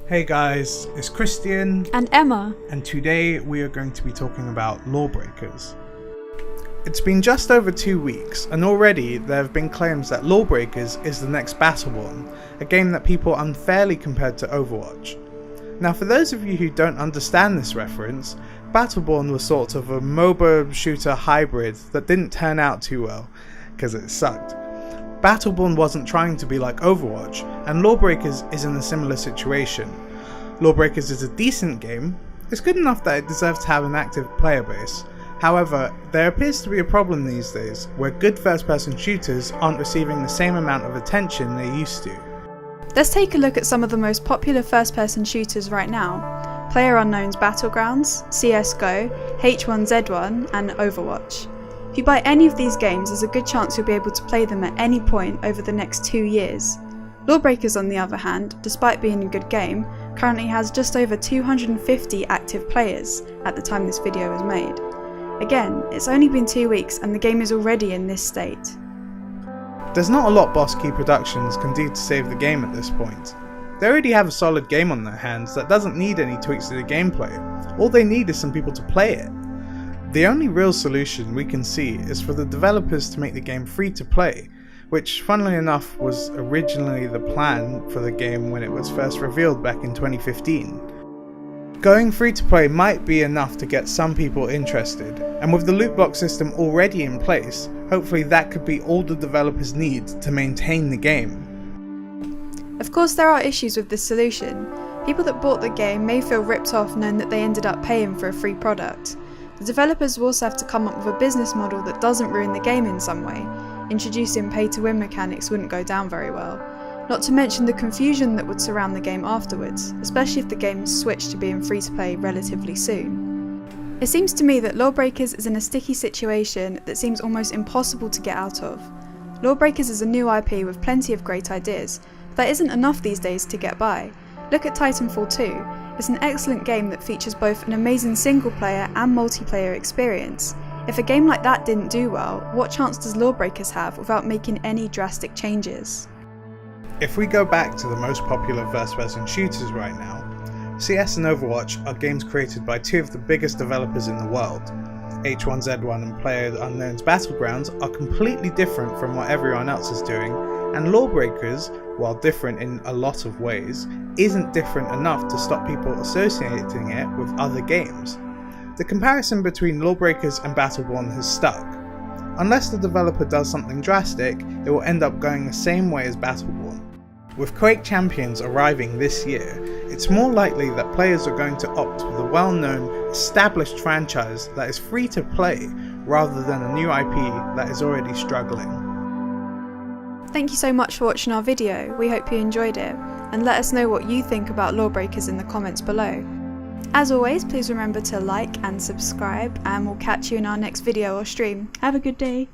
Hey guys, it's Christian and Emma, and today we are going to be talking about LawBreakers. It's been just over 2 weeks and already there have been claims that LawBreakers is the next Battleborn, a game that people unfairly compared to Overwatch. Now for those of you who don't understand this reference, Battleborn was sort of a MOBA shooter hybrid that didn't turn out too well, because it sucked. Battleborn wasn't trying to be like Overwatch, and LawBreakers is in a similar situation. LawBreakers is a decent game. It's good enough that it deserves to have an active player base. However, there appears to be a problem these days, where good first-person shooters aren't receiving the same amount of attention they used to. Let's take a look at some of the most popular first-person shooters right now. PlayerUnknown's Battlegrounds, CSGO, H1Z1 and Overwatch. If you buy any of these games, there's a good chance you'll be able to play them at any point over the next 2 years. LawBreakers, on the other hand, despite being a good game, currently has just over 250 active players at the time this video was made. Again, it's only been 2 weeks and the game is already in this state. There's not a lot Boss Key Productions can do to save the game at this point. They already have a solid game on their hands that doesn't need any tweaks to the gameplay. All they need is some people to play it. The only real solution we can see is for the developers to make the game free to play, which funnily enough was originally the plan for the game when it was first revealed back in 2015. Going free to play might be enough to get some people interested, and with the loot box system already in place, hopefully that could be all the developers need to maintain the game. Of course there are issues with this solution. People that bought the game may feel ripped off knowing that they ended up paying for a free product. The developers will also have to come up with a business model that doesn't ruin the game in some way. Introducing pay-to-win mechanics wouldn't go down very well. Not to mention the confusion that would surround the game afterwards, especially if the game switched to being free-to-play relatively soon. It seems to me that LawBreakers is in a sticky situation that seems almost impossible to get out of. LawBreakers is a new IP with plenty of great ideas, but that isn't enough these days to get by. Look at Titanfall 2. It's an excellent game that features both an amazing single player and multiplayer experience. If a game like that didn't do well, what chance does LawBreakers have without making any drastic changes? If we go back to the most popular first-person shooters right now, CS and Overwatch are games created by two of the biggest developers in the world. H1Z1 and PlayerUnknown's Battlegrounds are completely different from what everyone else is doing, and LawBreakers, while different in a lot of ways, isn't different enough to stop people associating it with other games. The comparison between LawBreakers and Battleborn has stuck. Unless the developer does something drastic, it will end up going the same way as Battleborn. With Quake Champions arriving this year, it's more likely that players are going to opt for the well-known, established franchise that is free to play, rather than a new IP that is already struggling. Thank you so much for watching our video. We hope you enjoyed it, and let us know what you think about LawBreakers in the comments below. As always, please remember to like and subscribe, and we'll catch you in our next video or stream. Have a good day.